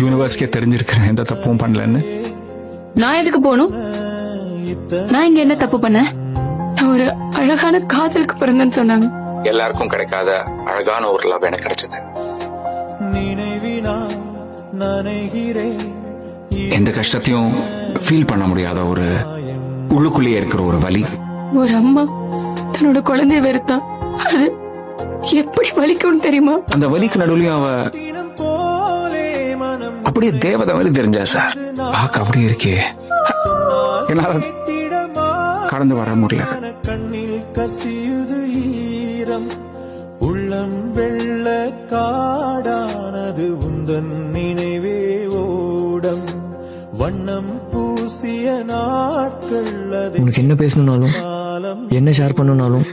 யூனிவர்ஸ்க்கே தெரிஞ்சிருக்கிறேன் எந்த தப்பும் பண்ணலன்னு. நான் எதுக்கு போகணும்? நான் இங்க என்ன தப்பு பண்ண? நான் ஒரு அழகான காதலுக்கு பிறந்தேன்னு சொன்னாங்க. எல்லாருக்கும் கிடைக்காத அழகான ஒரு லவ் எனக்கு கிடைச்சது. எந்த கஷ்டத்தையும் ஃபீல் பண்ண முடியாத ஒரு உள்ளுக்குள்ளேயே இருக்கிற ஒரு வலி. ஒரு அம்மா தன்னோட குழந்தைய வெறுத்தா அது எப்படி வலிக்கும் தெரியுமா? அந்த வலிக்கு நடுவுலயும் அவ அப்படியே தேவதை மாதிரி தெரிஞ்சா சார். பார்க்க அப்படியே இருக்கே, என்னால கடந்து வர முடியல. கண்ணில் கசியுது ஈரம், உள்ளம் வெள்ள காடானது உந்தன் நினைவே ஓடம், வண்ணம் பூசிய நாட்கள். உனக்கு என்ன பேசணும்னாலும் என்ன ஷேர் பண்ணணும்னாலும்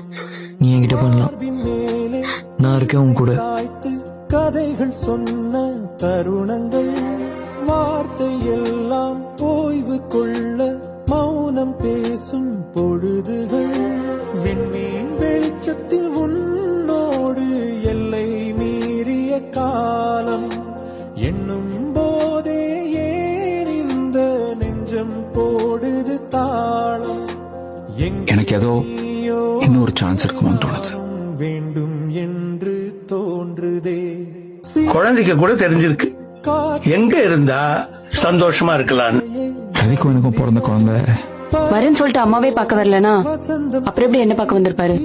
நீ என்கிட்ட பண்ணலாம். நான் இருக்கேன் உன் கூட. கதைகள் சொன்ன தருணங்கள், வார்த்தை எல்லாம் ஓய்வு கொள்ள மௌனம் பேசும் பொழுதுகள், விண்மீன் வெளிச்சத்தில் உன்னோடு எல்லை மீறிய காலம், என்னும் போதே ஏன் இந்த நெஞ்சம் போடுது தாளம். எனக்கு ஏதோ இன்னொரு சான்ஸ் இருக்குமோன்னு தோணுது. வேண்டும் என்று தோன்றுதே. குழந்தைக்கு கூட தெரிஞ்சிருக்கு எங்க இருந்தா சந்தோஷமா இருக்கலாம்னு. அதுக்கும் எனக்கும் பிறந்த குழந்தை வரேன்னு சொல்லிட்டு அம்மாவே பார்க்க வரலனா அப்புறம் எப்படி என்ன பார்க்க வந்திருப்பாரு?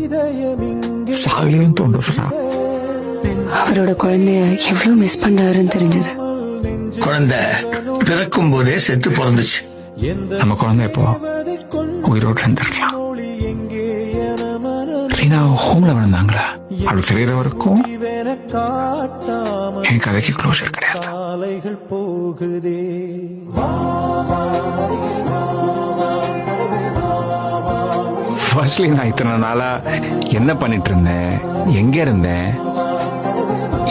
சாகலையும் தோன்றுறா. அவரோட குழந்தைய எவ்வளவு மிஸ் பண்றாருன்னு தெரிஞ்சது. குழந்தை பிறக்கும் போதே செத்து பிறந்துச்சு. நம்ம குழந்தை இப்போ உயிரோடு இருந்திருக்கலாம். ரீனா ஹோம்ல விழுந்தாங்களா? அவள் தெரியற வரைக்கும் என் கதைக்கு க்ளோஷர் கிடையாது. போகுதே ஃபர்ஸ்ட்லி நான் இத்தனை நாளா என்ன பண்ணிட்டு இருந்தேன், எங்க இருந்தேன்,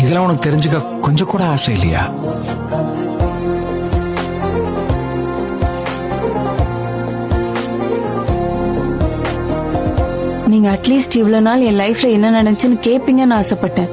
இதெல்லாம் உனக்கு தெரிஞ்சுக்க கொஞ்சம் கூட ஆசை இல்லையா? நீங்க அட்லீஸ்ட் இவ்வளவு நாள் என் லைஃப்ல என்ன நடந்துச்சுன்னு கேப்பீங்கன்னு ஆசைப்பட்டேன்.